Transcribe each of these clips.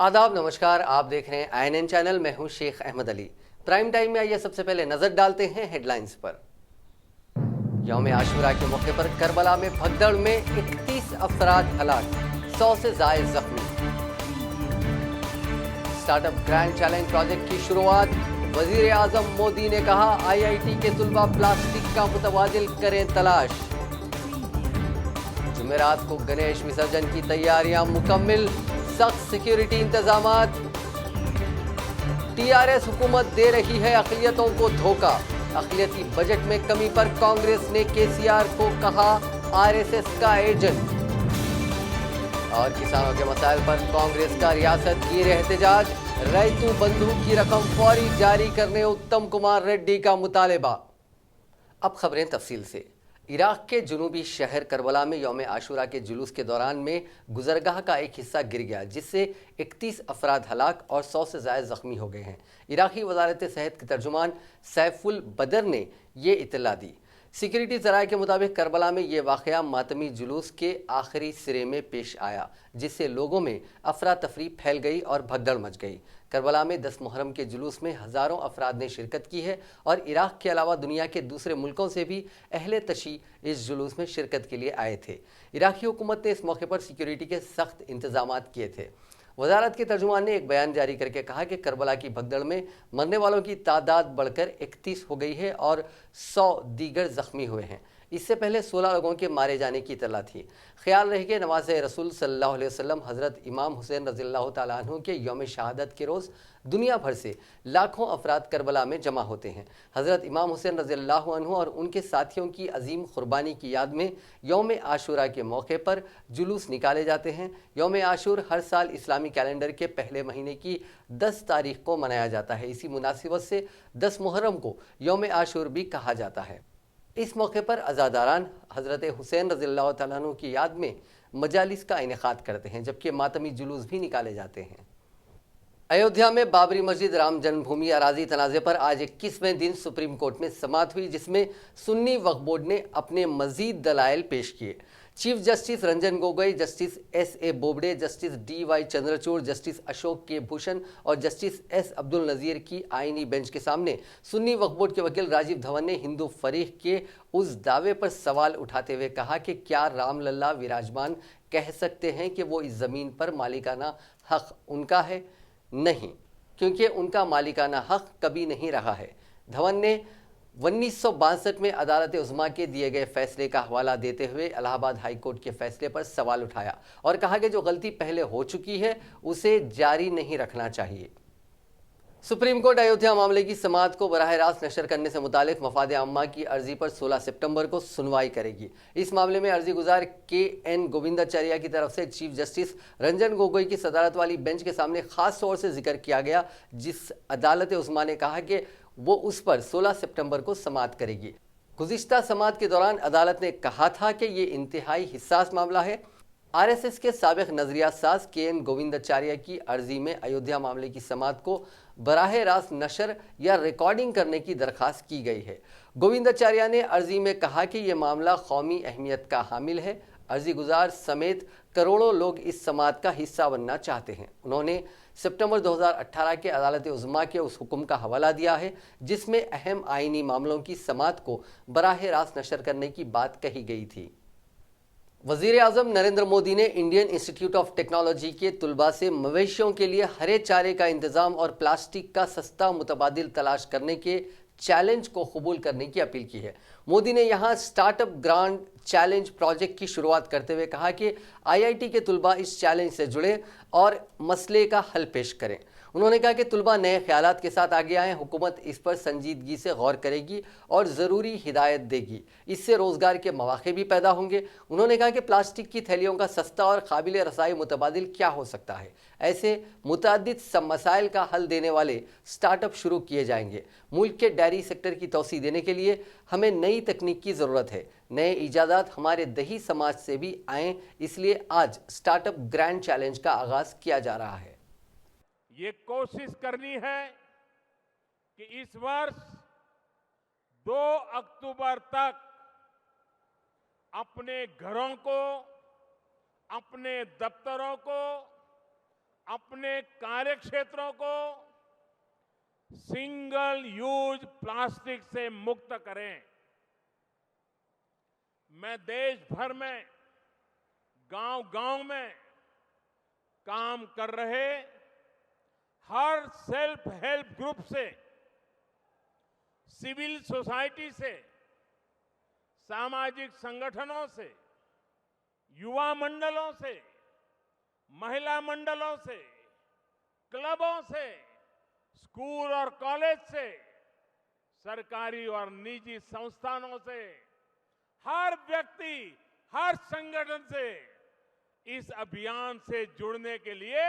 आदाब नमस्कार, आप देख रहे हैं आईएनएन चैनल। मैं हूं शेख अहमद अली। प्राइम टाइम में आइए सबसे पहले नजर डालते हैं हेडलाइंस पर। यौम आशुरा के मौके पर करबला में भगदड़ में 31 अफराद हलाक, 100 से ज्यादा जख्मी। स्टार्टअप ग्रैंड चैलेंज प्रोजेक्ट की शुरुआत, वजीर आजम मोदी ने कहा आईआईटी के तुलबा प्लास्टिक का मुतबादिल करें तलाश। जुमेरात को गणेश विसर्जन की तैयारियां मुकम्मिल, सख्त सिक्योरिटी इंतजामात। टीआरएस हुकूमत दे रही है अक़लियतों को धोखा, अक़लियती बजट में कमी पर कांग्रेस ने केसीआर को कहा आरएसएस का एजेंट। और किसानों के मसाइल पर कांग्रेस का रियासत गिर एहतजाज, रैतु बंधु की रकम फौरी जारी करने उत्तम कुमार रेड्डी का मुतालबा। अब खबरें तफसील से। इराक के जुनूबी शहर करबला में यौम आशुरा के जुलूस के दौरान में गुजरगाह का एक हिस्सा गिर गया, जिससे 31 अफराद हलाक और 100 से ज़्यादा ज़ख्मी हो गए हैं। इराक़ी वज़ारत सेहत के तर्जुमान सैफुल बदर ने ये इत्तला दी। सिक्योरिटी ज़राए के मुताबिक करबला में ये वाक़या मातमी जुलूस के आखिरी सिरे में पेश आया, जिससे लोगों में अफरा तफरी फैल गई और भगदड़ मच गई। करबला में 10 मुहर्रम के जुलूस में हज़ारों अफराद ने शिरकत की है और इराक़ के अलावा दुनिया के दूसरे मुल्कों से भी अहले तशी इस जुलूस में शिरकत के लिए आए थे। इराक़ी हुकूमत ने इस मौके पर सिक्योरिटी के सख्त इंतजामात किए थे। वजारत के तर्जुमान ने एक बयान जारी करके कहा कि करबला की भगदड़ में मरने वालों की तादाद बढ़कर 31 हो गई है और 100 दीगर जख्मी हुए हैं। इससे पहले 16 लोगों के मारे जाने की इत्तला थी। ख्याल रहे कि नवाज रसूल सल्लल्लाहु अलैहि वसल्लम हज़रत इमाम हुसैन रज़ियल्लाहु ताला अन्हु के यौम शहादत के रोज़ दुनिया भर से लाखों अफराद करबला में जमा होते हैं। हज़रत इमाम हुसैन रज़ियल्लाहु अन्हु और उनके साथियों की अजीम कुर्बानी की याद में यौम आशुरा के मौके पर जुलूस निकाले जाते हैं। यौम आशुर हर साल इस्लामी कैलेंडर के पहले महीने की 10 तारीख को मनाया जाता है। इसी मुनासिबत से 10 मुहर्रम को यौम आशुर भी कहा जाता है। इस मौके पर अज़ादारान हज़रत हुसैन रज़ियल्लाहु ताला अन्हु की याद में मजालिस का इनेकाद करते हैं, जबकि मातमी जुलूस भी निकाले जाते हैं। अयोध्या में बाबरी मस्जिद राम जन्मभूमि अराजी तनाज़े पर आज 21वें दिन सुप्रीम कोर्ट में समाअत हुई, जिसमें सुन्नी वक्फ बोर्ड ने अपने मजीद दलाइल पेश किए। Chief justice Ranjan Gogoi, justice एस.ए. Bobde, justice D.Y.. Chandrachud, justice Ashok के भूषण और जस्टिस एस. अब्दुल नज़ीर की आईनी बेंच के सामने सुन्नी वक्फ बोर्ड के वकील राजीव धवन ने हिंदू फरीक के उस दावे पर सवाल उठाते हुए कहा कि क्या रामलल्ला विराजमान कह सकते हैं कि वो इस ज़मीन पर मालिकाना हक उनका है? नहीं, क्योंकि उनका मालिकाना हक कभी नहीं रहा है। धवन ने 1962 में अदालत उज़्मा के दिए गए फैसले का हवाला देते हुए इलाहाबाद हाई कोर्ट के फैसले पर सवाल उठाया और कहा कि जो गलती पहले हो चुकी है उसे जारी नहीं रखना चाहिए। सुप्रीम कोर्ट अयोध्या मामले की समाअत को बराह रास्त नशर करने से मुतालिक मफाद आम्मा की अर्जी पर 16 सितंबर को सुनवाई करेगी। इस मामले में अर्जी गुजार के.एन. गोविंदाचार्य की तरफ से चीफ जस्टिस रंजन गोगोई की सदारत वाली बेंच के सामने खास तौर से जिक्र किया गया, जिस अदालत उज़्मा ने कहा कि वो उस पर 16 सितंबर को समाअत करेगी। गुज़िश्ता समाअत के दौरान अदालत ने कहा था कि ये इंतहाई हिस्सास मामला है। आरएसएस के साबिक नजरिया साज के.एन. गोविंदाचार्य की अर्जी में अयोध्या मामले की समाअत को बराह रास्त नशर या रिकॉर्डिंग करने की दरख्वास्त की गई है। गोविंदाचार्य ने अर्जी में कहा कि यह मामला कौमी अहमियत का हामिल है। अर्जी गुजार समेत करोड़ों लोग इस समाअत का हिस्सा बनना चाहते हैं। उन्होंने सितंबर 2018 के अदालत उज़्मा के उस हुक्म का हवाला दिया है जिसमें अहम आईनी मामलों की समाअत को बराह रास्त नशर करने की बात कही गई थी। वज़ीर आज़म नरेंद्र मोदी ने इंडियन इंस्टीट्यूट ऑफ टेक्नोलॉजी के तुलबा से मवेशियों के लिए हरे चारे का इंतज़ाम और प्लास्टिक का सस्ता मुतबादिल तलाश करने के चैलेंज को कबूल करने की अपील की है। मोदी ने यहाँ स्टार्टअप ग्रांड चैलेंज प्रोजेक्ट की शुरुआत करते हुए कहा कि आईआईटी के तुलबा इस चैलेंज से जुड़े और मसले का हल पेश करें। उन्होंने कहा कि तुलबा नए ख्यालात के साथ आगे आएँ, हुकूमत इस पर संजीदगी से गौर करेगी और ज़रूरी हिदायत देगी। इससे रोज़गार के मौके भी पैदा होंगे। उन्होंने कहा कि प्लास्टिक की थैलियों का सस्ता और काबिल रसाई मुतबादिल क्या हो सकता है। ऐसे मुतअद्दिद सब मसाइल का हल देने वाले स्टार्टअप शुरू किए जाएंगे। मुल्क के डेयरी सेक्टर की तोसी देने के लिए हमें नई तकनीक की ज़रूरत है। नए ईजादात हमारे दही समाज से भी आएँ, इसलिए आज स्टार्टअप ग्रैंड चैलेंज का आगाज़ किया जा रहा है। ये कोशिश करनी है कि इस वर्ष 2 अक्टूबर तक अपने घरों को, अपने दफ्तरों को अपने कार्य क्षेत्रों को सिंगल यूज प्लास्टिक से मुक्त करें। मैं देश भर में गांव-गांव में काम कर रहे हर सेल्फ हेल्प ग्रुप से, सिविल सोसाइटी से, सामाजिक संगठनों से, युवा मंडलों से, महिला मंडलों से, क्लबों से, स्कूल और कॉलेज से, सरकारी और निजी संस्थानों से, हर व्यक्ति, हर संगठन से इस अभियान से जुड़ने के लिए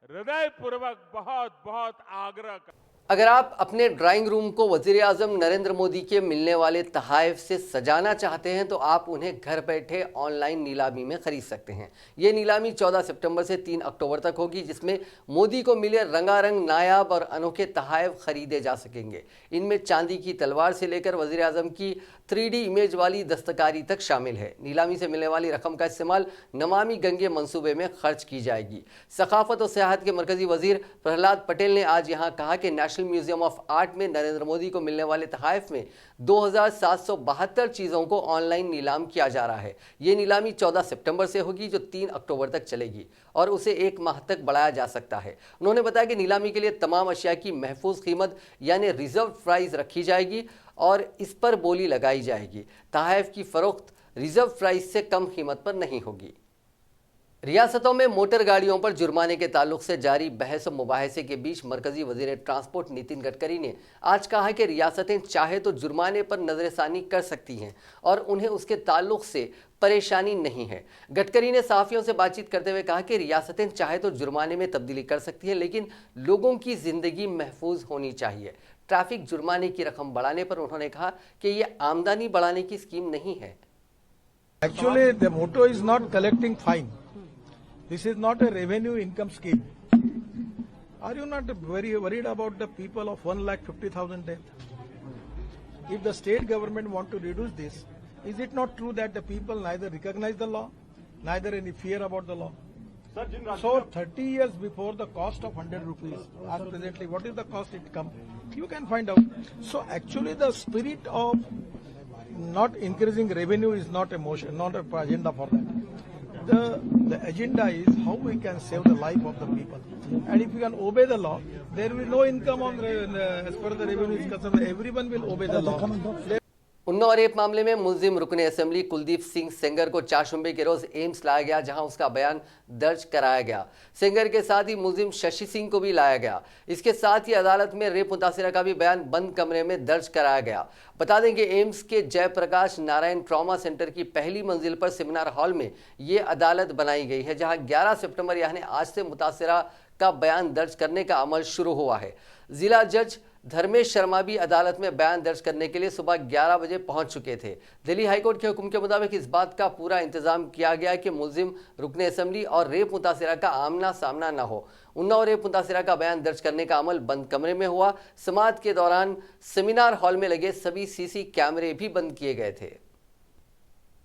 हृदयपूर्वक बहुत बहुत आग्रह कर। अगर आप अपने ड्राइंग रूम को वजीर आजम नरेंद्र मोदी के मिलने वाले तहाइफ से सजाना चाहते हैं तो आप उन्हें घर बैठे ऑनलाइन नीलामी में खरीद सकते हैं। ये नीलामी 14 सितंबर से 3 अक्टूबर तक होगी, जिसमें मोदी को मिले रंगारंग नायाब और अनोखे तहाइफ खरीदे जा सकेंगे। इनमें चांदी की तलवार से लेकर वजीर आजम की 3D इमेज वाली दस्तकारी तक शामिल है। नीलामी से मिलने वाली रकम का इस्तेमाल नमामि गंगे मंसूबे में खर्च की जाएगी। सकाफत और सियाहत के मरकजी वजीर प्रहलाद पटेल ने आज यहाँ कहा कि नेशनल म्यूजियम ऑफ आर्ट में नरेंद्र मोदी को मिलने वाले तहाइफ में 2772 चीजों को ऑनलाइन नीलाम किया जा रहा है। ये नीलामी 14 सितंबर से होगी, जो 3 अक्टूबर तक चलेगी और उसे 1 माह तक बढ़ाया जा सकता है। उन्होंने बताया कि नीलामी के लिए तमाम अशिया की महफूज कीमत यानी रिजर्व प्राइस रखी जाएगी और इस पर बोली लगाई जाएगी। तहाइफ की फरोख्त रिजर्व प्राइस से कम कीमत पर नहीं होगी। रियासतों में मोटर गाड़ियों पर जुर्माने के ताल्लुक से जारी बहस और मुबाहिसे के बीच मरकजी वजीर ट्रांसपोर्ट नितिन गडकरी ने आज कहा कि रियासतें चाहे तो जुर्माने पर नजरसानी कर सकती हैं और उन्हें उसके ताल्लुक से परेशानी नहीं है। गडकरी ने सहाफियों से बातचीत करते हुए कहा कि रियासतें चाहे तो जुर्माने में तब्दीली कर सकती हैं, लेकिन लोगों की जिंदगी महफूज होनी चाहिए। ट्रैफिक जुर्माने की रकम बढ़ाने पर उन्होंने कहा कि यह आमदनी बढ़ाने की स्कीम नहीं है। Actually, the motto is not collecting fine. This is not a revenue income scheme. Are you not very worried about the people of 1,50,000 deaths? If the state government want to reduce this, is it not true that the people neither recognize the law, neither any fear about the law? So 30 years before the cost of 100 rupees, as presently, what is the cost it come? You can find out. So actually the spirit of not increasing revenue is not a motion, not an agenda for that. The agenda is how we can save the life of the people. And if you can obey the law, there will be no income on as far as the revenue is concerned. Everyone will obey the law. Unnao rape मामले में मुलजिम रुकने assembly Kuldeep Singh Sengar को चारशंबे के रोज AIIMS लाया गया, जहां उसका बयान दर्ज कराया गया। सेंगर के साथ ही मुलजिम शशि सिंह को भी लाया गया। इसके साथ ही अदालत में रेप मुतासिरा का भी बयान बंद कमरे में दर्ज कराया गया। बता दें कि एम्स के जयप्रकाश नारायण ट्रॉमा सेंटर की पहली मंजिल पर सेमिनार हॉल में ये अदालत बनाई गई है, जहां 11 सितंबर यानी आज से मुतासिरा का बयान दर्ज करने का अमल शुरू हुआ है। जिला जज धर्मेश शर्मा भी अदालत में बयान दर्ज करने के लिए सुबह 11 बजे पहुंच चुके थे। दिल्ली हाईकोर्ट के हुक्म के मुताबिक इस बात का पूरा इंतजाम किया गया कि मुलजिम रुकने असेंबली और रेप मुतासिरा का आमना सामना न हो। उन्नाव रेप मुतासिरा का बयान दर्ज करने का अमल बंद कमरे में हुआ। समाअत के दौरान सेमिनार हॉल में लगे सभी सीसी कैमरे भी बंद किए गए थे।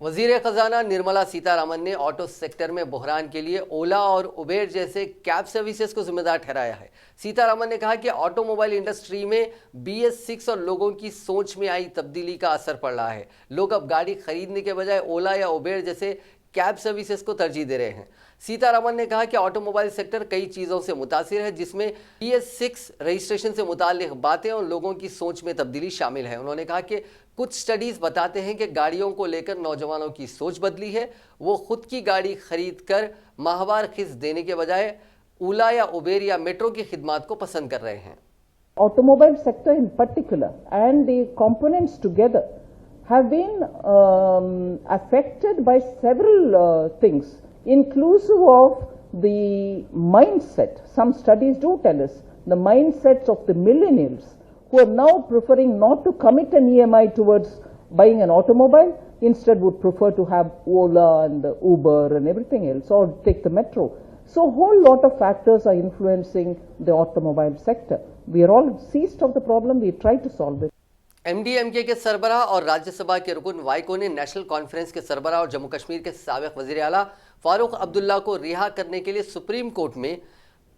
वजीर खजाना निर्मला सीतारामन ने ऑटो सेक्टर में बहरान के लिए ओला और उबेर जैसे कैब सर्विसेज को जिम्मेदार ठहराया है। सीतारामन ने कहा कि ऑटोमोबाइल इंडस्ट्री में BS6 और लोगों की सोच में आई तब्दीली का असर पड़ रहा है। लोग अब गाड़ी खरीदने के बजाय ओला या उबेर जैसे कैब सर्विसेज को तरजीह दे रहे हैं। सीतारामन ने कहा कि ऑटोमोबाइल सेक्टर कई चीज़ों से मुतासिर है, जिसमें BS6 रजिस्ट्रेशन से मुताल्लिक बातें और लोगों की सोच में तब्दीली शामिल है। उन्होंने कहा कि कुछ स्टडीज़ बताते हैं कि गाड़ियों को लेकर नौजवानों की सोच बदली है। वो खुद की गाड़ी खरीद कर माहवार खिस देने के बजाय ओला या उबेर या मेट्रो की खिदमात को पसंद कर रहे हैं। Automobile sector in particular and the components together have been affected by several things, inclusive of the mindset. Some studies do tell us the mindsets of the millennials who are now preferring not to commit an EMI towards buying an automobile, instead would prefer to have Ola and Uber and everything else, or take the metro. So a whole lot of factors are influencing the automobile sector. We are all seized of the problem, we try to solve it. MDMK के सरबराह और राज्यसभा के रुकन वाइको ने national conference के सरबराह और जम्मू कश्मीर के साबिक वजीर आला फारूक अब्दुल्ला को रिहा करने के लिए सुप्रीम कोर्ट में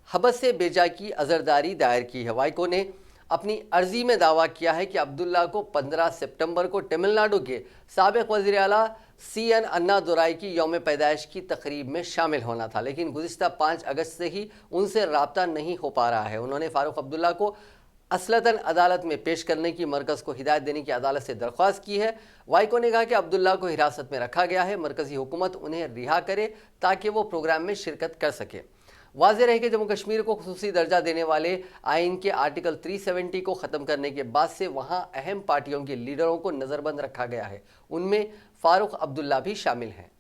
हबस से बेजा की अजरदारी दायर की है। वाइको ने अपनी अर्जी में दावा किया है कि अब्दुल्ला को 15 सितंबर को तमिलनाडु के साबिक वजीर आला CN अन्नादुराई की यौम पैदाइश की तकरीब में शामिल होना था, लेकिन गुज़िश्ता 5 अगस्त से ही उनसे रब्ता नहीं हो पा रहा है। उन्होंने फारूक अब्दुल्ला को असलतन अदालत में पेश करने की मरकज़ को हिदायत देने की अदालत से दरख्वास्त की है। वाइको ने कहा कि अब्दुल्ला को हिरासत में रखा गया है, मरकज़ी हुकूमत उन्हें रिहा करे ताकि वो प्रोग्राम में शिरकत कर सके। वाज़ेह रहे कि जम्मू कश्मीर को खुसूसी दर्जा देने वाले आइन के आर्टिकल 370 को ख़त्म करने के बाद से वहाँ अहम पार्टियों के लीडरों को नज़रबंद रखा गया है, उनमें फारूक अब्दुल्ला भी शामिल हैं।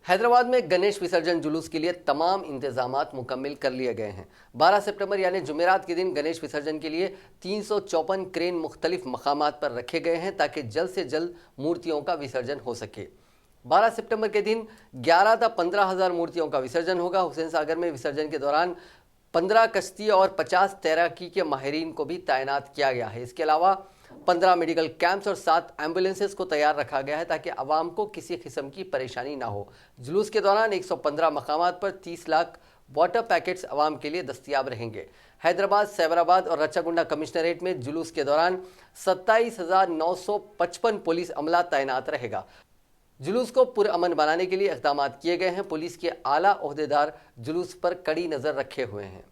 हैदराबाद में गणेश विसर्जन जुलूस के लिए तमाम इंतजामात मुकम्मिल कर लिए गए हैं। 12 सितंबर यानी जुमेरात के दिन गणेश विसर्जन के लिए 354 क्रेन मुख्तलिफ मकामात पर रखे गए हैं ताकि जल्द से जल्द मूर्तियों का विसर्जन हो सके। 12 सितंबर के दिन 11 था 15,000 मूर्तियों का विसर्जन होगा। हुसैन सागर में विसर्जन के दौरान 15 कश्ती और 50 तैराकी के माहिरीन को भी तैनात किया गया है। इसके अलावा 15 मेडिकल कैंप्स और 7 एम्बुलेंसेस को तैयार रखा गया है ताकि आवाम को किसी किस्म की परेशानी ना हो। जुलूस के दौरान 115 मकामात पर 30 लाख वाटर पैकेट्स आवाम के लिए दस्तियाब रहेंगे। हैदराबाद, सैबराबाद और रच्चाकुंडा कमिश्नरेट में जुलूस के दौरान 27,955 पुलिस अमला तैनात रहेगा। जुलूस को पुरअमन बनाने के लिए इक़दाम किए गए हैं। पुलिस के आला ओहदेदार जुलूस पर कड़ी नज़र रखे हुए हैं।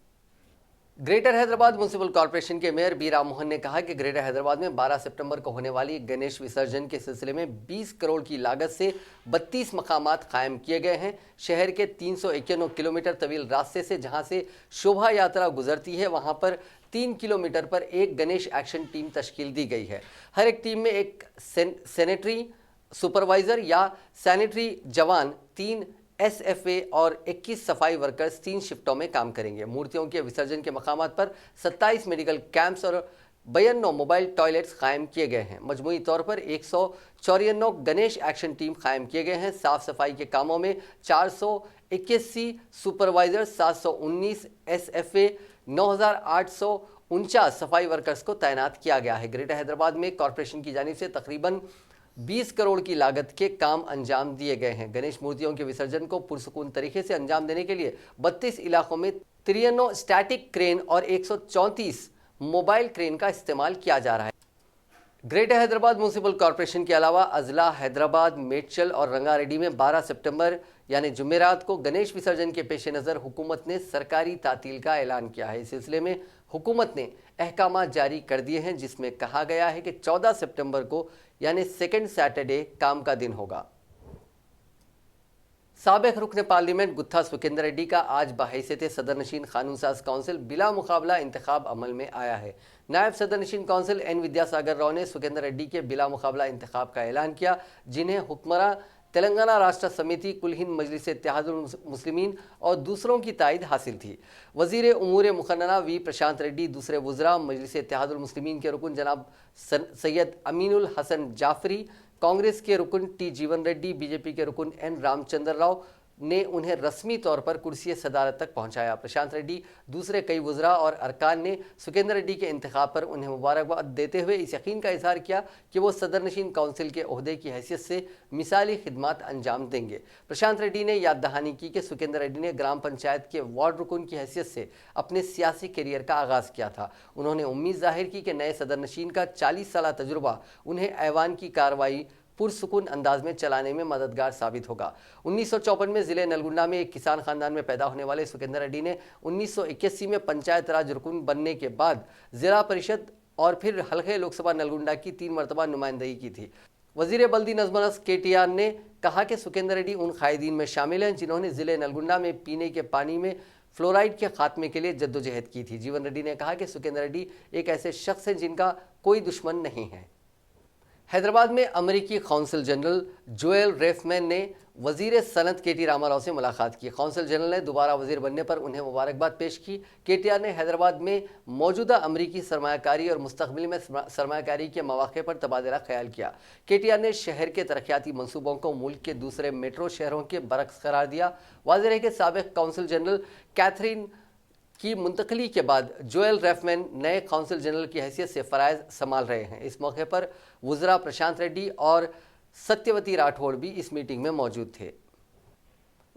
ग्रेटर हैदराबाद म्युनिसिपल कॉरपोरेशन के मेयर बी राम मोहन ने कहा कि ग्रेटर हैदराबाद में 12 सितंबर को होने वाली गणेश विसर्जन के सिलसिले में 20 करोड़ की लागत से 32 मकामात कायम किए गए हैं। शहर के 391 किलोमीटर तवील रास्ते से जहां से शोभा यात्रा गुजरती है, वहां पर 3 किलोमीटर पर एक गणेश एक्शन टीम तश्कील दी गई है। हर एक टीम में एक सैनिटरी सुपरवाइजर या सैनिटरी जवान, 3 SFA और 21 सफाई वर्कर्स 3 शिफ्टों में काम करेंगे। मूर्तियों के विसर्जन के मकामात पर 27 मेडिकल कैंप्स और 52 मोबाइल टॉयलेट्स कायम किए गए हैं। मजमूई तौर पर 194 गणेश एक्शन टीम कायम किए गए हैं। साफ सफाई के कामों में 481 सुपरवाइजर, 719 SFA, 9,849 सफाई वर्कर्स को तैनात किया गया है। ग्रेटर हैदराबाद में कॉरपोरेशन की जानिब से तकरीबन 20 करोड़ की लागत के काम अंजाम दिए गए हैं। गणेश मूर्तियों के विसर्जन को पुरसुकून तरीके से अंजाम देने के लिए 32 इलाकों में 93 स्टैटिक क्रेन और 134 मोबाइल क्रेन का इस्तेमाल किया जा रहा है। ग्रेटर हैदराबाद म्युनिसिपल कॉरपोरेशन के अलावा अजला, हैदराबाद, मेडचल और रंगारेड्डी में 12 सितंबर यानी जुमेरात को गणेश विसर्जन के पेश नज़र हुकूमत ने सरकारी तातील का ऐलान किया है। इस सिलसिले में हुकूमत ने अहकाम जारी कर दिए हैं, जिसमें कहा गया है कि 14 सितंबर को यानी सेकेंड सैटरडे काम का दिन होगा। साबिक रुकन पार्लियामेंट गुत्था सुखेंद्र रेड्डी का आज बहैसियत सदरनशीन कानून साज काउंसिल बिला मुकाबला इंतखाब अमल में आया है। नायब सदरनशीन काउंसिल N विद्यासागर राव ने सुखेंद्र रेड्डी के बिला मुकाबला इंतखाब का ऐलान किया, जिन्हें हुक्मरान तेलंगाना राष्ट्र समिति, कुल हिंद मजलिस इत्तेहादुल मुस्लिमीन और दूसरों की तायद हासिल थी। वजीर उमूर मुखन्ना V प्रशांत रेड्डी, दूसरे वज़रा मजलिस इत्तेहादुल मुस्लिमीन के रुकन जनाब सैयद अमीनुल हसन जाफरी, कांग्रेस के रुकन T जीवन रेड्डी, बीजेपी के रुकन N रामचंद्र राव ने उन्हें रस्मी तौर पर कुर्सी सदारत तक पहुंचाया। प्रशांत रेड्डी, दूसरे कई वज़रा और अरकान ने सुखेंद्र रेड्डी के इंतखाब पर उन्हें मुबारकबाद देते हुए इस यकीन का इजहार किया कि वो सदरनशीन काउंसिल के ओहदे की हैसियत से मिसाली खिदमात अंजाम देंगे। प्रशांत रेड्डी ने याद दहानी की कि सुखेंद्र रेड्डी ने ग्राम पंचायत के वार्ड रुकन की हैसियत से अपने सियासी करियर का आगाज़ किया था। उन्होंने उम्मीद जाहिर की कि नए सदरनशीन का 40 साल तजुर्बा उन्हें ऐवान की कार्रवाई पुरसुकून अंदाज में चलाने में मददगार साबित होगा। 1954 में जिले नलगुंडा में एक किसान खानदान में पैदा होने वाले सुखेंद्र रेड्डी ने 1981 में पंचायत राज रुकन बनने के बाद जिला परिषद और फिर हल्के लोकसभा नलगुंडा की 3 मरतबा नुमाइंदगी की थी। वजीर बल्दी नज़्म KTR ने कहा कि सुखेंद्र रेड्डी उन कायदीन में शामिल हैं जिन्होंने जिले नलगुंडा में पीने के पानी में फ्लोराइड के खात्मे के लिए जद्दोजहद की थी। जीवन रेड्डी ने कहा कि सुखेंद्र रेड्डी एक ऐसे शख्स हैं जिनका कोई दुश्मन नहीं है। हैदराबाद में अमेरिकी कौंसल जनरल जोएल रेफमैन ने वजीर सनत KT रामाराव से मुलाकात की। कौंसल जनरल ने दोबारा वजीर बनने पर उन्हें मुबारकबाद पेश की। KTR ने हैदराबाद में मौजूदा अमेरिकी सरमायाकारी और मुस्तकबिल में सरमायाकारी के मौके पर तबादला ख्याल किया। KTR ने शहर के तरक्याती मनसूबों को मुल्क के दूसरे मेट्रो शहरों के बरक्स करार दिया। वाज़ेह है कि साबिक कौंसल जनरल कैथरीन की मुंतकली के बाद जोएल रेफमैन नए काउंसिल जनरल की हैसियत से फ़राइज़ संभाल रहे हैं। इस मौके पर वुज़रा प्रशांत रेड्डी और सत्यवती राठौड़ भी इस मीटिंग में मौजूद थे।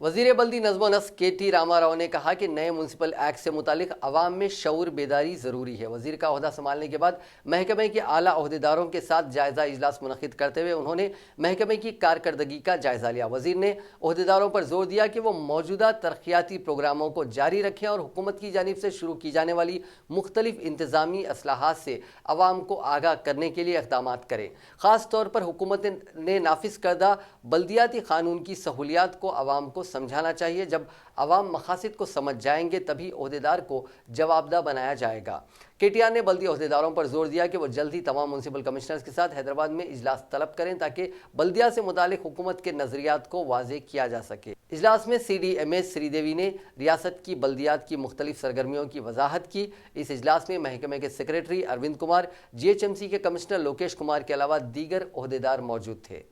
वज़ीर बल्दी नज़्म नस्क KT रामाराव ने कहा कि नए म्यूनसिपल एक्ट से मुतालिक अवाम में शऊर बेदारी ज़रूरी है। वज़ीर का ओहदा संभालने के बाद महकमे के आला ओहदेदारों के साथ जायज़ा इजलास मुनक़िद करते हुए उन्होंने महकमे की कारकर्दगी का जायज़ा लिया। वज़ीर ने ओहदेदारों पर जोर दिया कि वो मौजूदा तरक्याती प्रोग्रामों को जारी रखें और हुकूमत की जानिब से शुरू की जाने वाली मुख्तलिफ इंतज़ामी असलाहात से अवाम को आगाह करने के लिए इक़दाम करें। ख़ास तौर पर हुकूमत ने नाफिज करदा बल्दियाती क़ानून की सहूलियात को अवाम को समझाना चाहिए। जब अवाम मकासद को समझ जाएंगे तभी ओहदेदार को जवाबदा बनाया जाएगा। KTR ने बल्दी ओहदेदारों पर जोर दिया कि वो जल्द ही तमाम म्यूनसिपल कमिश्नर्स के साथ हैदराबाद में इजलास तलब करें ताकि बल्दिया से मुतालिक हुकूमत के नजरियात को वाज़ेह किया जा सके। इजलास में CDMS श्रीदेवी ने रियासत की बल्दियात की मुख्तलिफ सरगर्मियों की वजाहत की। इस इजलास में महकमे के सेक्रेटरी अरविंद कुमार, GHMC के कमिश्नर लोकेश कुमार के अलावा दीगर ओहदेदार मौजूद थे।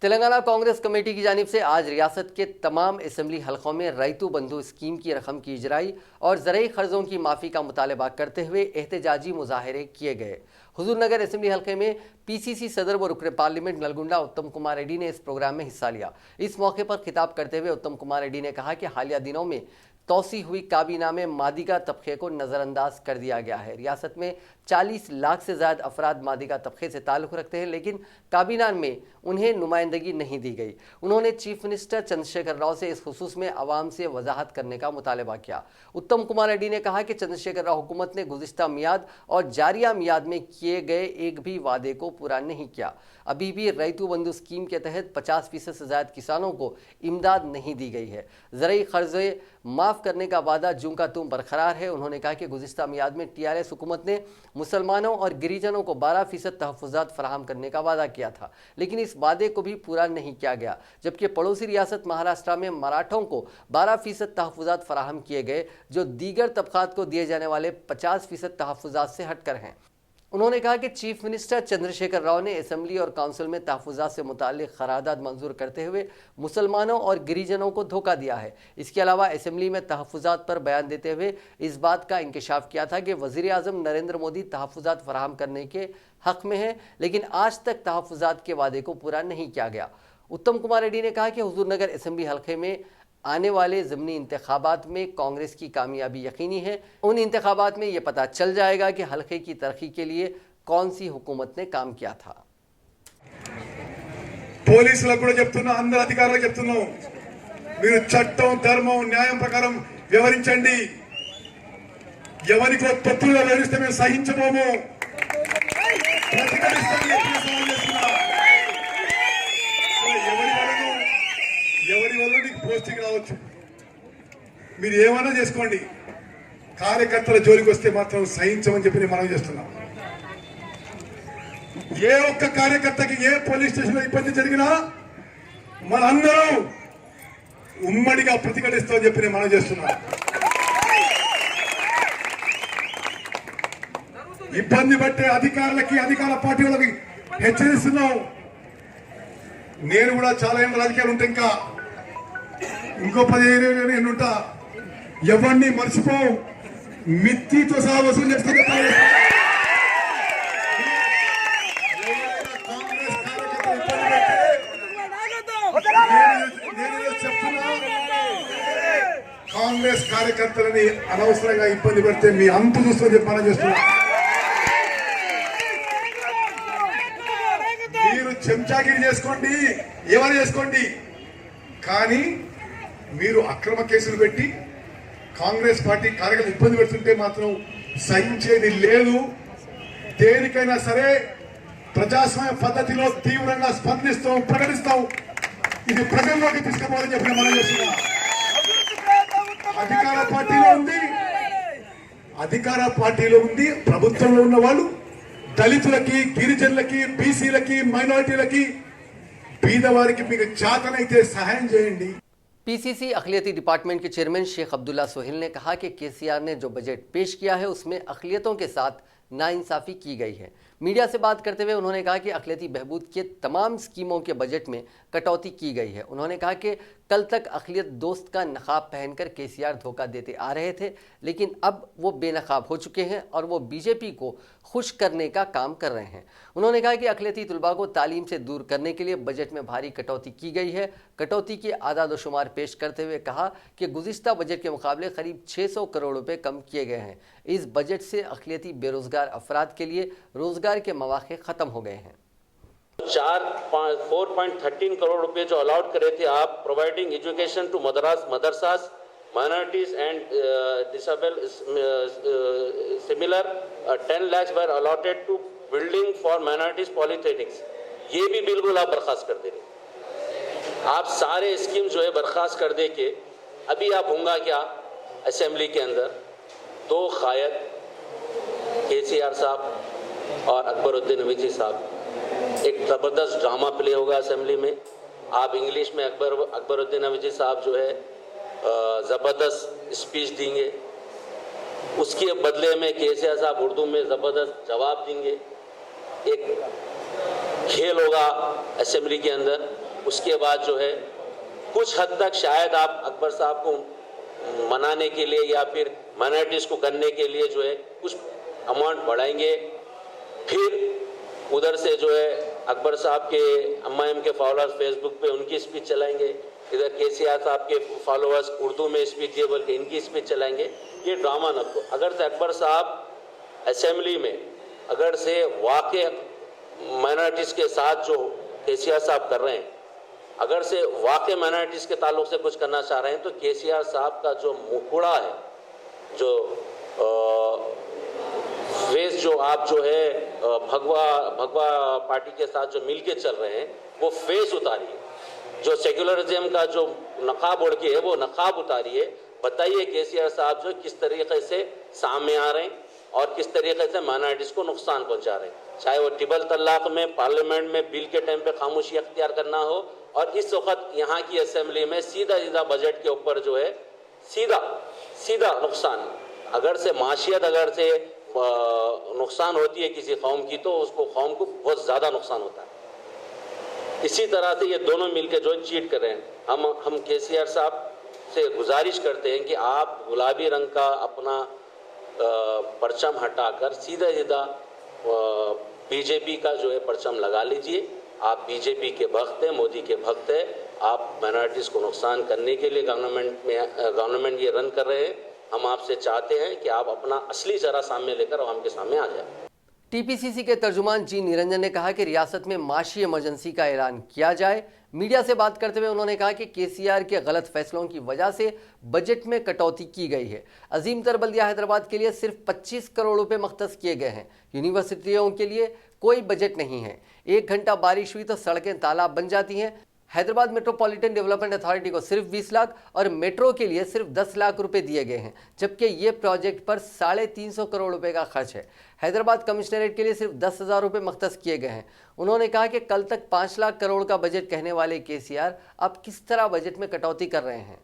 तेलंगाना कांग्रेस कमेटी की जानिब से आज रियासत के तमाम असम्बली हलकों में रैतू बंधु स्कीम की रकम की इजराई और ज़रई कर्ज़ों की माफ़ी का मुतालबा करते हुए एहतजाजी मुजाहरे किए गए। हुजूरनगर असम्बली हलके में PCC सदर व रुकन पार्लियामेंट नलगुंडा उत्तम कुमार रेड्डी ने इस प्रोग्राम में हिस्सा लिया। इस मौके पर खिताब करते हुए उत्तम कुमार रेड्डी ने कहा कि हालिया दिनों में तोसी हुई काबीना में मादिगा तबके को नज़रअंदाज कर दिया गया है। रियासत में 40 लाख से ज़्यादा अफराद मादिगा तबके से ताल्लुक़ रखते हैं, लेकिन काबीना में उन्हें नुमाइंदगी नहीं दी गई। उन्होंने चीफ मिनिस्टर चंद्रशेखर राव से इस खुसूस में अवाम से वजाहत करने का मुतालबा किया। उत्तम कुमार रेड्डी ने कहा कि चंद्रशेखर राव हुकूमत ने गुज़िश्ता मियाद और जारिया मियाद में किए गए एक भी वादे को पूरा नहीं किया। अभी भी रैतू बंधु स्कीम के तहत 50% से ज़्यादा किसानों को इमदाद नहीं दी गई है। ज़रई कर्ज़े माफ़ करने का वादा जूं का तूं बरकरार है। उन्होंने कहा कि गुज़िश्ता मियाद में TRS हुकूमत ने मुसलमानों और गिरिजनों को 12% तहफ़्फ़ुज़ात फराहम करने का वादा किया था, लेकिन इस वादे को भी पूरा नहीं किया गया। जबकि पड़ोसी रियासत महाराष्ट्र में मराठों को 12% तहफ़्फ़ुज़ात फराहम किए गए, जो दीगर तबक़ात को दिए जाने वाले 50% तहफ़्फ़ुज़ात से हटकर हैं। उन्होंने कहा कि चीफ मिनिस्टर चंद्रशेखर राव ने असम्बली और काउंसिल में तहफ़्फ़ुज़ात से मुताल्लिक़ क़रारदाद मंजूर करते हुए मुसलमानों और गिरिजनों को धोखा दिया है। इसके अलावा असम्बली में तहफ़्फ़ुज़ात पर बयान देते हुए इस बात का इंकशाफ किया था कि वज़ीर आज़म नरेंद्र मोदी तहफ़्फ़ुज़ात फराहम करने के हक़ में हैं, लेकिन आज तक तहफ़्फ़ुज़ात के वादे को पूरा नहीं किया गया। उत्तम कुमार रेड्डी ने कहा कि हुजूरनगर असम्बली हल्के में आने वाले ज़मीनी इंतखाबात में कांग्रेस की कामयाबी यकीनी है। उन इंतखाबात में ये पता चल जाएगा कि हल्के की तरक्की के लिए कौन सी हुकूमत ने काम किया था। పోలీసులకు కూడా చెప్తున్నా, అందరు అధికారులకు చెప్తున్నాం, మీరు చట్టం ధర్మం న్యాయం ప్రకారం వ్యవహరించండి. ఎవరికో తప్పులుగా వ్యవహరిస్తే మేము సహించబోము. ఎవరి వల్ల నీకు పోస్టింగ్ రావచ్చు, మీరు ఏమైనా చేసుకోండి, కార్యకర్తల జోలికి వస్తే మాత్రం సహించమని చెప్పి నేను మనం చేస్తున్నాం. ఏ ఒక్క కార్యకర్తకి ఏ పోలీస్ స్టేషన్ లో ఇబ్బంది జరిగినా మనందరం ఉమ్మడిగా ప్రతిఘటిస్తామని చెప్పి నేను మనం చేస్తున్నా. ఇబ్బంది పట్టే అధికారులకి అధికార పార్టీ వాళ్ళకి హెచ్చరిస్తున్నాం. నేను కూడా చాలా ఏళ్ళ రాజకీయాలు ఉంటా, ఇంకా ఇంకో 15 నేను ఉంటా. ఎవరిని మర్చిపో, మిత్తితో సహా వసూలు చేస్తే కాంగ్రెస్ కార్యకర్తలని అనవసరంగా ఇబ్బంది పెడితే మీ అంతు చూస్తూ చెప్పి మనం చేస్తున్నాం. మీరు చెంచాగిరి చేసుకోండి, ఏమైనా చేసుకోండి, కానీ మీరు అక్రమ కేసులు పెట్టి కాంగ్రెస్ పార్టీ కార్యకర్తలు ఇబ్బంది పెడుతుంటే మాత్రం సహించేది లేదు. దేనికైనా సరే ప్రజాస్వామ్య పద్ధతిలో తీవ్రంగా స్పందిస్తాం, ప్రకటిస్తాం. ఇది ప్రజల్లోకి తీసుకుపోవాలని చెప్పిన మనం చేస్తున్నాం. అధికార పార్టీలో ఉంది ప్రభుత్వంలో ఉన్న వాళ్ళు దళితులకి, గిరిజనులకి, బీసీలకి, మైనారిటీలకి, పేదవారికి మీకు చేతనైతే సహాయం చేయండి. PCC अक़लियती डिपार्टमेंट के चेयरमैन शेख अब्दुल्ला सोहेल ने कहा कि KCR ने जो बजट पेश किया है उसमें अक़लियतों के साथ नाइंसाफ़ी की गई है। मीडिया से बात करते हुए उन्होंने कहा कि अक़लियती बहबूद के तमाम स्कीमों के बजट में कटौती की गई है। उन्होंने कहा कि कल तक अक़लियत दोस्त का नकाब पहनकर केसीआर धोखा देते आ रहे थे, लेकिन अब वो बेनकाब हो चुके हैं और वो बीजेपी को खुश करने का काम कर रहे हैं। उन्होंने कहा कि अक़लियती तलबा को तालीम से दूर करने के लिए बजट में भारी कटौती की गई है। कटौती के आदाद शुमार पेश करते हुए कहा कि गुज़िश्ता बजट के मुकाबले करीब 600 करोड़ रुपए कम किए गए हैं। इस बजट से अक़लियती बेरोज़गार अफराद के लिए रोज़गार के मौक़े ख़त्म हो गए हैं। 4.13 करोड़ रुपए जो अलाउड करे थे आप, प्रोवाइडिंग एजुकेशन टू मदरसास minorities and disabled similar 10 lakhs were allotted to building for minorities polytechnics, ये भी बिल्कुल आप बर्खास्त कर दे रहे। आप सारे स्कीम जो है बर्खास्त कर दे के अभी आप होंगे क्या असेंबली के अंदर दो कायद केसीआर साहब और अकबरुद्दीन नवीजी साहब, एक ज़बरदस्त ड्रामा प्ले होगा असेंबली में। आप इंग्लिश में अकबरुद्दीन नवीजी साहब जो है ज़बरदस्त स्पीच देंगे, उसके बदले में केसीआर साहब उर्दू में ज़बरदस्त जवाब देंगे। एक खेल होगा असेंबली के अंदर। उसके बाद जो है कुछ हद तक शायद आप अकबर साहब को मनाने के लिए या फिर माइनॉरिटीज़ को करने के लिए जो है कुछ अमाउंट बढ़ाएंगे। फिर उधर से जो है अकबर साहब के एमआईएम के फॉलोअर्स फेसबुक पे उनकी स्पीच चलाएंगे, इधर केसीआर साहब के फॉलोअर्स उर्दू में स्पीच दिए बोल के इनकी स्पीच चलाएंगे। ये ड्रामा न को। अगर से अकबर साहब असेंबली में अगर से वाकई माइनॉरिटीज़ के साथ जो केसीआर साहब कर रहे हैं, अगर से वाकई माइनॉरिटीज़ के ताल्लुक से कुछ करना चाह रहे हैं, तो केसीआर साहब का जो मुखड़ा है, जो फेस जो आप जो है भगवा पार्टी के साथ जो मिलके चल रहे हैं, वो फेस उतारिए। जो सेक्युलरिज्म का जो नकाब ओढ़ के है वो नकाब उतारिए। बताइए केसीआर साहब जो किस तरीके से सामने आ रहे हैं और किस तरीके से माइनॉरिटीज़ को नुकसान पहुंचा रहे हैं। चाहे वो ट्रिपल तलाक में पार्लियामेंट में बिल के टाइम पे खामोशी अख्तियार करना हो, और इस वक्त यहाँ की असेंबली में सीधा बजट के ऊपर जो है सीधा नुकसान। अगर से माशियत अगर से नुकसान होती है किसी कौम की, तो उसको कौम को बहुत ज़्यादा नुकसान होता है। इसी तरह से ये दोनों मिलकर जो चीट कर रहे हैं। हम केसीआर साहब से गुजारिश करते हैं कि आप गुलाबी रंग का अपना परचम हटाकर सीधा बीजेपी का जो है परचम लगा लीजिए। आप बीजेपी के भक्त हैं, मोदी के भक्त हैं। आप माइनॉरिटीज़ को नुकसान करने के लिए गवर्नमेंट ये रन कर रहे हैं। हम आपसे चाहते हैं कि आप अपना असली चेहरा सामने लेकर आवाम के सामने आ जाए। टीपीसीसी के तर्जुमान जी निरंजन ने कहा कि रियासत में माशी इमरजेंसी का ऐलान किया जाए। मीडिया से बात करते हुए उन्होंने कहा कि केसीआर के गलत फैसलों की वजह से बजट में कटौती की गई है। अजीम तर बल्दिया हैदराबाद के लिए सिर्फ 25 करोड़ रुपए मख्तस किए गए हैं। यूनिवर्सिटियों के लिए कोई बजट नहीं है। 1 घंटा बारिश हुई तो सड़कें तालाब बन जाती हैं। हैदराबाद मेट्रोपॉलिटन डेवलपमेंट अथॉरिटी को सिर्फ 20 लाख और मेट्रो के लिए सिर्फ 10 लाख रुपए दिए गए हैं, जबकि ये प्रोजेक्ट पर 350 करोड़ रुपए का खर्च है। हैदराबाद कमिश्नरेट के लिए सिर्फ 10,000 रुपए मख्तस किए गए हैं। उन्होंने कहा कि कल तक 5 लाख करोड़ का बजट कहने वाले केसीआर अब किस तरह बजट में कटौती कर रहे हैं।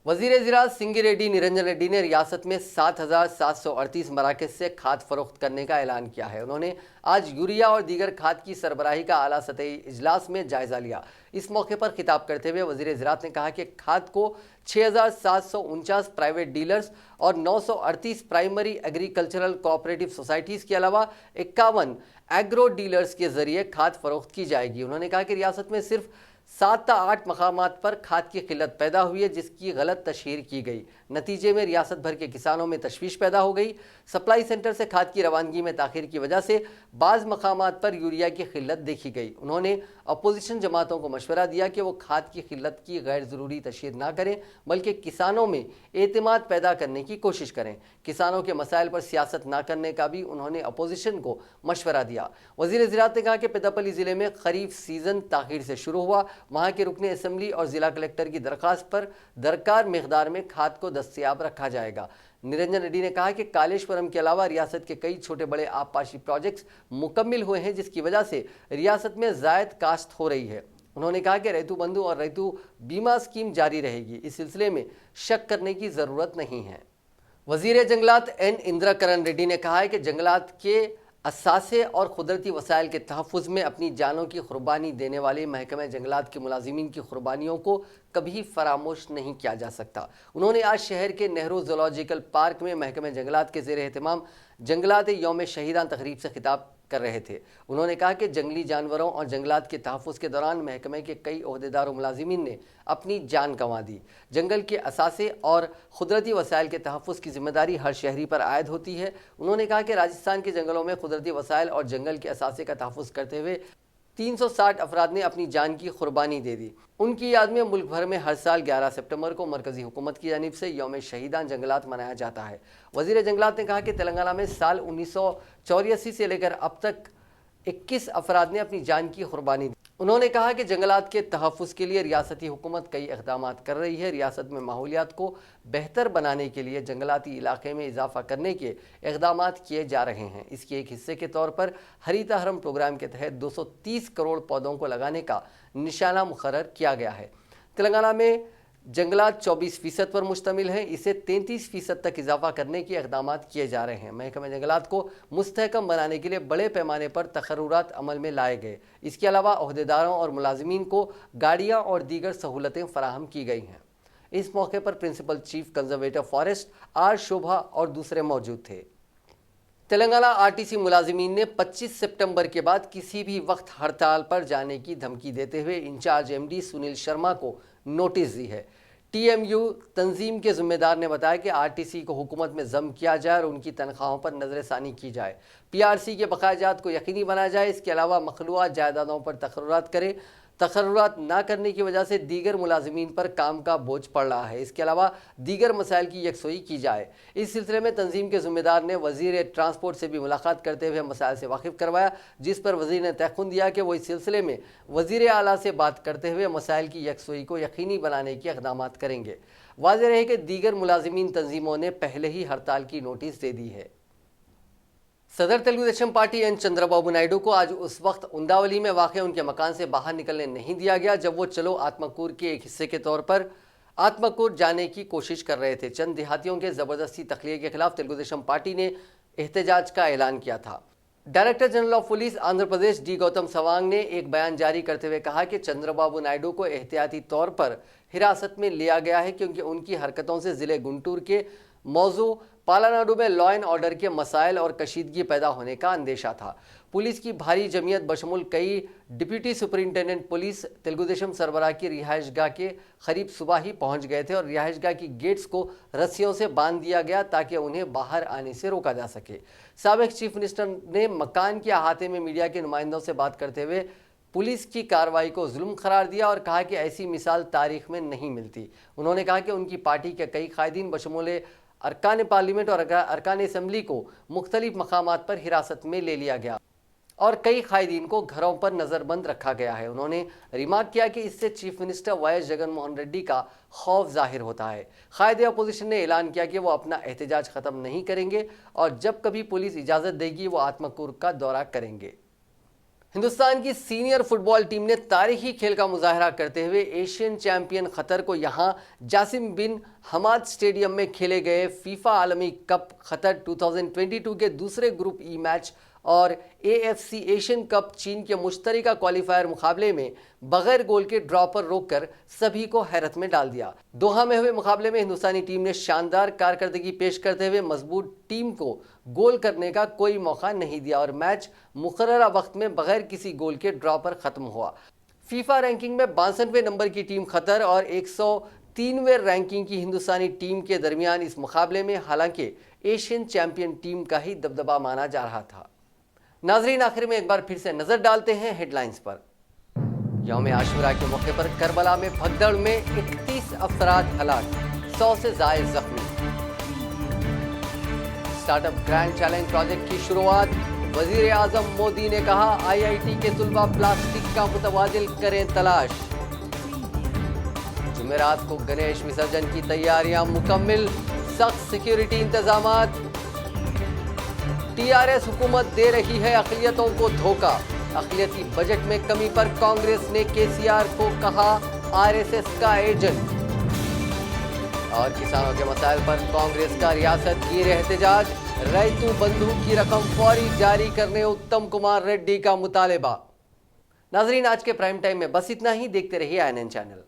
वज़ीर ज़राअत सिंगी रेड्डी निरंजन रेड्डी ने रियासत में 7,738 मराकज़ से खाद फरोख्त करने का ऐलान किया है। उन्होंने आज यूरिया और दीगर खाद की सरबराही का आला सतही इजलास में जायज़ा लिया। इस मौके पर खिताब करते हुए वज़ीर ज़राअत ने कहा कि खाद को 6,749 प्राइवेट डीलर्स और 938 प्राइमरी एग्रीकल्चरल कोऑपरेटिव सोसाइटीज़ के अलावा 51 एग्रो डीलर्स के ज़रिए खाद फरोख्त की जाएगी। उन्होंने कहा कि रियासत में सिर्फ 7 या 8 मकामात पर खाद की किल्लत पैदा हुई है, जिसकी गलत तशहीर की गई। नतीजे में रियासत भर के किसानों में तशवीश पैदा हो गई। सप्लाई सेंटर से खाद की रवानगी में ताखीर की वजह से बाज़ मकामात पर यूरिया की किल्लत देखी गई। उन्होंने अपोजिशन जमातों को मशवरा दिया कि वो खाद की किल्लत की गैर ज़रूरी तशहीर ना करें, बल्कि किसानों में एतमाद पैदा करने की कोशिश करें। किसानों के मसाइल पर सियासत ना करने का भी उन्होंने अपोजिशन को मशवरा दिया। वज़ीर ज़राअत ने कहा कि पेदापल्ली ज़िले में खरीफ सीज़न ताखीर से शुरू हुआ। वहाँ के रुकने असम्बली और ज़िला कलेक्टर की दरख्वास्त पर दरकार मिकदार में खाद को दस्तयाब रखा जाएगा। निरंजन रेड्डी ने कहा कि कालेश्वरम के अलावा रियासत के कई छोटे बड़े आबपाशी प्रोजेक्ट्स मुकम्मिल हुए हैं, जिसकी वजह से रियासत में ज़ायद काश्त हो रही है। उन्होंने कहा कि रैतू बंधु और रैतू बीमा स्कीम जारी रहेगी। इस सिलसिले में शक करने की ज़रूरत नहीं है। वज़ीर जंगलात एन इंदिरा करण रेड्डी ने कहा है कि जंगलात के असासे और कुदरती वसाइल के तहफ़्फ़ुज़ में अपनी जानों की कुर्बानी देने वाले महकमे जंगलात के मुलाजिमीन की कुर्बानियों को कभी फरामोश नहीं किया जा सकता। उन्होंने आज शहर के नेहरू ज़ूलॉजिकल पार्क में महकमे जंगलात के ज़ेर एहतमाम जंगलात यौम शहीदान तकरीब से खिताब कर रहे थे। उन्होंने कहा कि जंगली जानवरों और जंगलात के तहफ़्फ़ुज़ के दौरान महकमे के कई ओहदेदार और मुलाजिमीन ने अपनी जान गंवा दी। जंगल के असासे और कुदरती वसाइल के तहफ़्फ़ुज़ की जिम्मेदारी हर शहरी पर आयद होती है। उन्होंने कहा कि राजस्थान के जंगलों में कुदरती वसाइल और जंगल के असासे का तहफ़्फ़ुज़ करते हुए 360 अफराद ने अपनी जान की कुर्बानी दे दी। उनकी याद में मुल्क भर में हर साल 11 सितंबर को मरकजी हुकूमत की जानिब से यौम शहीदान जंगलात मनाया जाता है। वज़ीर जंगलात ने कहा कि तेलंगाना में साल 1984 से लेकर अब तक 21 अफराद ने अपनी जान की कुर्बानी दी। उन्होंने कहा कि जंगलात के तहफ़्फ़ुज़ के लिए रियासती हुकूमत कई इक़दाम कर रही है। रियासत में माहौलियात को बेहतर बनाने के लिए जंगलाती इलाके में इजाफा करने के इक़दाम किए जा रहे हैं। इसके एक हिस्से के तौर पर हरीता हरम प्रोग्राम के तहत 230 करोड़ पौधों को लगाने का निशाना मुकर्रर किया गया है। तेलंगाना में जंगलात 24% पर मुश्तमिल हैं। इसे 33% तक इजाफा करने के इक़दाम किए जा रहे हैं। महकमे जंगलात को मुस्तहकम बनाने के लिए बड़े पैमाने पर तक़र्रुरात अमल में लाए गए। इसके अलावा ओहदेदारों और मुलाजिमीन को गाड़ियाँ और दीगर सहूलतें फराहम की गई हैं। इस मौके पर principal chief conservator forest R Shobha और दूसरे मौजूद थे। तेलंगाना आरटीसी मुलाजिमीन ने 25 सितंबर के बाद किसी भी वक्त हड़ताल पर जाने की धमकी देते हुए इंचार्ज एमडी सुनील शर्मा को नोटिस दी है। टीएमयू तंजीम के जिम्मेदार ने बताया कि आरटीसी को हुकूमत में जम किया जाए और उनकी तनख्वाहों पर नजरसानी की जाए। पीआरसी के बकायाजात को यकीनी बनाया जाए। इसके अलावा मखलूआत जायदादों पर तकर्रुरात करें। तकर्रुरात ना करने की वजह से दीगर मुलाजिमीन पर काम का बोझ पड़ रहा है। इसके अलावा दीगर मसाइल की यकसोई की जाए। इस सिलसिले में तंजीम के जिम्मेदार ने वजीर ट्रांसपोर्ट से भी मुलाकात करते हुए मसाइल से वाकिफ करवाया, जिस पर वजीर ने तयक़ुन दिया कि वो इस सिलसिले में वजीर आला से बात करते हुए मसाइल की यकसोई को यकीनी बनाने के इक़दाम करेंगे। वाज़ेह रहे कि दीगर मुलाजिमीन तंजीमों ने पहले ही हड़ताल की नोटिस दे दी है। सदर तेलुगु देशम पार्टी एन चंद्रबाबू नायडू को आज उस वक्त उंदावली में वाक़ उनके मकान से बाहर निकलने नहीं दिया गया जब वो चलो आत्मकूर के एक हिस्से के तौर पर आत्मकूर जाने की कोशिश कर रहे थे। चंद देहातियों के ज़बरदस्ती तखलिए के खिलाफ तेलुगु देशम पार्टी ने एहतजाज का ऐलान किया था। Director general of police Andhra Pradesh D Gautam सवांग ने एक बयान जारी करते हुए कहा कि चंद्रबाबू नायडू को एहतियाती तौर पर हिरासत में लिया गया है क्योंकि उनकी हरकतों से ज़िले गुंटूर के मौजू पालानाडु में लॉ एंड ऑर्डर के मसाइल और कशीदगी पैदा होने का अंदेशा था। पुलिस की भारी जमीयत बशमुल कई deputy superintendent police Telugu Desam सरबराह की रिहाइशगाह के करीब सुबह ही पहुंच गए थे और रिहाइशगाह की गेट्स को रस्सियों से बांध दिया गया ताकि उन्हें बाहर आने से रोका जा सके। साबिक चीफ मिनिस्टर ने मकान के अहाते में मीडिया के नुमाइंदों से बात करते हुए पुलिस की कार्रवाई को जुल्म करार दिया और कहा कि ऐसी मिसाल तारीख में नहीं मिलती। उन्होंने कहा कि उनकी पार्टी के कई कायदीन बशमूल अरकान पार्लियामेंट और अरकान असम्बली को मुख्तलिफ मकामात पर हिरासत में ले लिया गया और कई कायदीन को घरों पर नज़रबंद रखा गया है। उन्होंने रिमार्क किया कि इससे chief minister YS Jagan Mohan Reddy का खौफ जाहिर होता है। कायदे अपोजिशन ने ऐलान किया कि वो अपना एहतजाज ख़त्म नहीं करेंगे और जब कभी पुलिस इजाज़त देगी वो आत्मकूर का दौरा करेंगे। हिंदुस्तान की सीनियर फुटबॉल टीम ने तारीखी खेल का मुजाहरा करते हुए एशियन चैंपियन कतर को यहां जासिम बिन हमाद स्टेडियम में खेले गए फीफा आलमी कप कतर 2022 के दूसरे ग्रुप ई मैच और AFC एशियन कप चीन के मुश्तरका क्वालिफायर मुकाबले में बगैर गोल के ड्रॉ पर रोककर सभी को हैरत में डाल दिया। दोहा में हुए मुकाबले में हिंदुस्तानी टीम ने शानदार कारकर्दगी पेश करते हुए मजबूत टीम को गोल करने का कोई मौका नहीं दिया और मैच मुकर्ररा वक्त में बगैर किसी गोल के ड्रॉ पर खत्म हुआ। फीफा रैंकिंग में 62वें नंबर की टीम कतर और 103वें रैंकिंग की हिंदुस्तानी टीम के दरमियान इस मुकाबले में हालांकि एशियन चैंपियन टीम का ही दबदबा माना जा रहा था। नाजरीन, आखिर में एक बार फिर से नजर डालते हैं हेडलाइंस पर। यौम आशुरा के मौके पर करबला में भगदड़ में 31 अफराद हलाक, 100 से जायद जख्मी। स्टार्टअप ग्रैंड चैलेंज प्रोजेक्ट की शुरुआत, वजीर आजम मोदी ने कहा IIT के तुलबा प्लास्टिक का मुतबादिल करें तलाश। जुमेरात को गणेश विसर्जन की तैयारियां मुकम्मिल, सख्त सिक्योरिटी इंतजामात। TRS हुकूमत दे रही है अक़लियतों को धोखा, अक़लियती बजट में कमी पर कांग्रेस ने KCR को कहा RSS का एजेंट। और किसानों के मसाइल पर कांग्रेस का रियासत गिर एहतजाज, रैतु बंधु की रकम फौरी जारी करने उत्तम कुमार रेड्डी का मुतालबा। नाजरीन, आज के प्राइम टाइम में बस इतना ही। देखते रहिए INN चैनल।